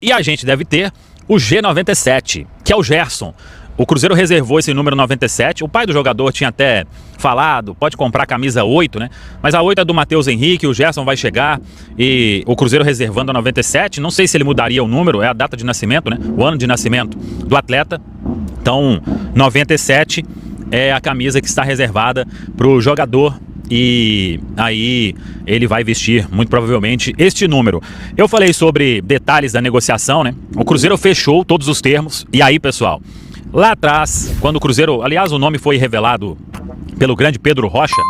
E a gente deve ter o G97, que é o Gerson. O Cruzeiro reservou esse número 97, o pai do jogador tinha até falado, pode comprar a camisa 8, né? Mas a 8 é do Matheus Henrique, o Gerson vai chegar e o Cruzeiro reservando a 97, não sei se ele mudaria o número, é a data de nascimento, né? O ano de nascimento do atleta. Então, 97 é a camisa que está reservada para o jogador e aí ele vai vestir, muito provavelmente, este número. Eu falei sobre detalhes da negociação, né? O Cruzeiro fechou todos os termos e aí, pessoal, lá atrás, quando o Cruzeiro... Aliás, o nome foi revelado pelo grande Pedro Rocha.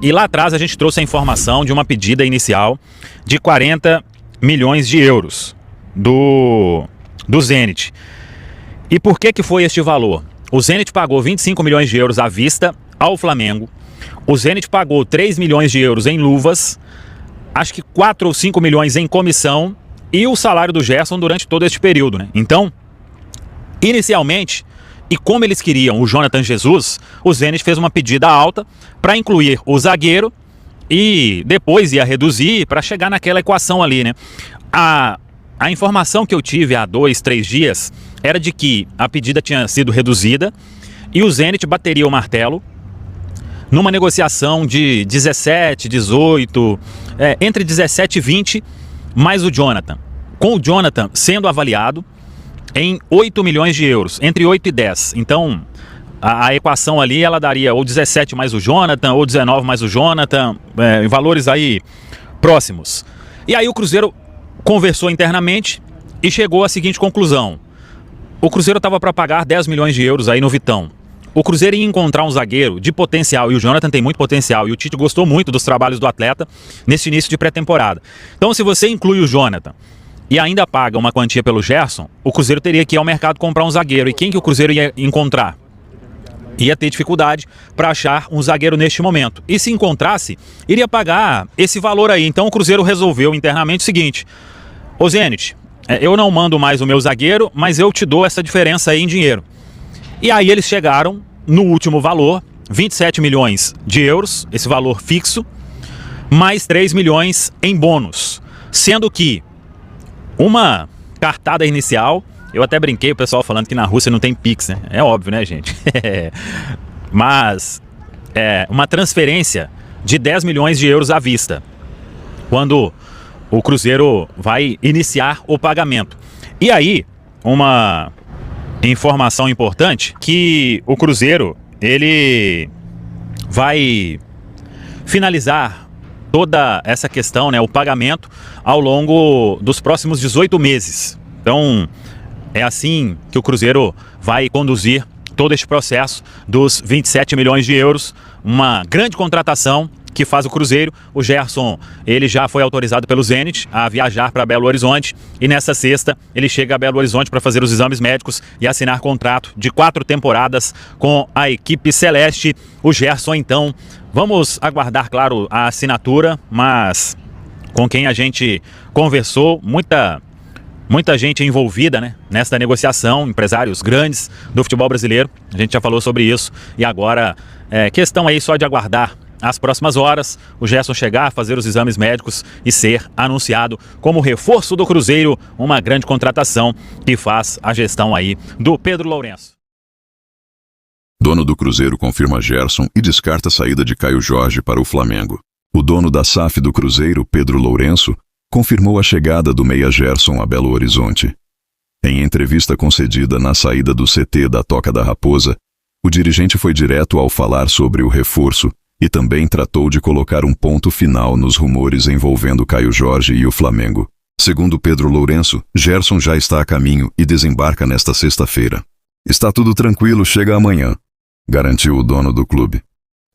E lá atrás a gente trouxe a informação de uma pedida inicial de 40 milhões de euros do Zenit. E por que foi este valor? O Zenit pagou 25 milhões de euros à vista ao Flamengo. O Zenit pagou 3 milhões de euros em luvas. Acho que 4 ou 5 milhões em comissão. E o salário do Gerson durante todo este período, né? Então, inicialmente... E como eles queriam o Jonathan Jesus, o Zenit fez uma pedida alta para incluir o zagueiro e depois ia reduzir para chegar naquela equação ali, né? A informação que eu tive há 2, 3 dias era de que a pedida tinha sido reduzida e o Zenit bateria o martelo numa negociação de 17, 18, entre 17 e 20, mais o Jonathan. Com o Jonathan sendo avaliado em 8 milhões de euros, entre 8 e 10. Então, a equação ali, ela daria ou 17 mais o Jonathan, ou 19 mais o Jonathan, em valores aí próximos. E aí o Cruzeiro conversou internamente e chegou à seguinte conclusão. O Cruzeiro estava para pagar 10 milhões de euros aí no Vitão. O Cruzeiro ia encontrar um zagueiro de potencial, e o Jonathan tem muito potencial, e o Tite gostou muito dos trabalhos do atleta nesse início de pré-temporada. Então, se você inclui o Jonathan e ainda paga uma quantia pelo Gerson, o Cruzeiro teria que ir ao mercado comprar um zagueiro. E quem que o Cruzeiro ia encontrar? Ia ter dificuldade para achar um zagueiro neste momento. E se encontrasse, iria pagar esse valor aí. Então o Cruzeiro resolveu internamente o seguinte: ô Zenit, eu não mando mais o meu zagueiro, mas eu te dou essa diferença aí em dinheiro. E aí eles chegaram no último valor, 27 milhões de euros, esse valor fixo, mais 3 milhões em bônus. Sendo que uma cartada inicial, eu até brinquei, o pessoal falando que na Rússia não tem Pix, né? É óbvio, né, gente? Mas uma transferência de 10 milhões de euros à vista, quando o Cruzeiro vai iniciar o pagamento. E aí, uma informação importante, que o Cruzeiro, ele vai finalizar toda essa questão, né, o pagamento ao longo dos próximos 18 meses. Então, é assim que o Cruzeiro vai conduzir todo este processo dos 27 milhões de euros, uma grande contratação que faz o Cruzeiro. O Gerson, ele já foi autorizado pelo Zenit a viajar para Belo Horizonte e nessa sexta ele chega a Belo Horizonte para fazer os exames médicos e assinar contrato de 4 temporadas com a equipe celeste. O Gerson, então, vamos aguardar, claro, a assinatura, mas com quem a gente conversou, muita gente envolvida, né, nessa negociação, empresários grandes do futebol brasileiro, a gente já falou sobre isso e agora questão aí só de aguardar as próximas horas, o Gerson chegar, fazer os exames médicos e ser anunciado como reforço do Cruzeiro, uma grande contratação que faz a gestão aí do Pedro Lourenço. Dono do Cruzeiro confirma Gerson e descarta a saída de Caio Jorge para o Flamengo. O dono da SAF do Cruzeiro, Pedro Lourenço, confirmou a chegada do meia Gerson a Belo Horizonte. Em entrevista concedida na saída do CT da Toca da Raposa, o dirigente foi direto ao falar sobre o reforço e também tratou de colocar um ponto final nos rumores envolvendo Caio Jorge e o Flamengo. Segundo Pedro Lourenço, Gerson já está a caminho e desembarca nesta sexta-feira. Está tudo tranquilo, chega amanhã, garantiu o dono do clube.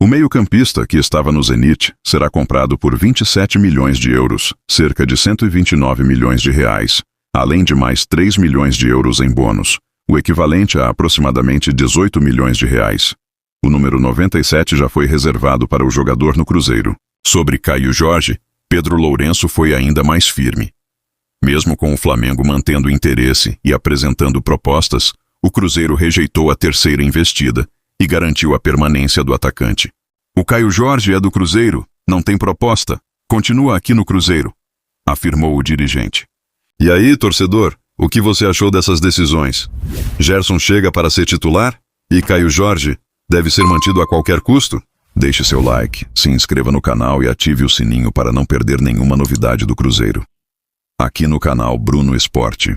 O meio-campista, que estava no Zenit, será comprado por 27 milhões de euros, cerca de 129 milhões de reais, além de mais 3 milhões de euros em bônus, o equivalente a aproximadamente 18 milhões de reais. O número 97 já foi reservado para o jogador no Cruzeiro. Sobre Caio Jorge, Pedro Lourenço foi ainda mais firme. Mesmo com o Flamengo mantendo interesse e apresentando propostas, o Cruzeiro rejeitou a terceira investida e garantiu a permanência do atacante. O Caio Jorge é do Cruzeiro, não tem proposta, continua aqui no Cruzeiro, afirmou o dirigente. E aí, torcedor, O que você achou dessas decisões? Gerson chega para ser titular? E Caio Jorge deve ser mantido a qualquer custo? Deixe seu like, se inscreva no canal e ative o sininho para não perder nenhuma novidade do Cruzeiro. Aqui no canal Bruno Esporte.